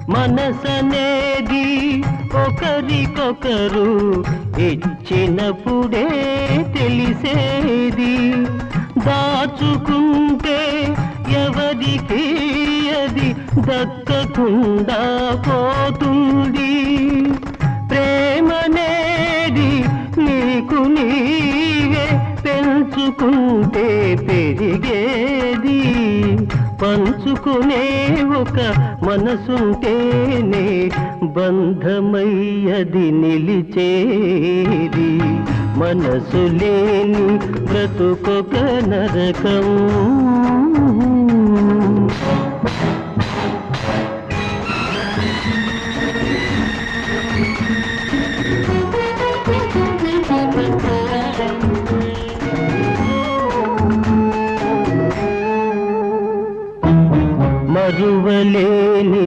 మనసనేది ఒకరికొకరు ఇచ్చినప్పుడే తెలిసేది. దాచుకుంటే ఎవరికి అది దక్కకుండా పోతుంది. ప్రేమనేది నీకు నీవే పెంచుకుంటే పెరిగేది. పంచుకునే ఒక మనసుంటేనే బంధమయ్యది నిలిచేది. మనసు లేని బ్రతుకొక నరకం.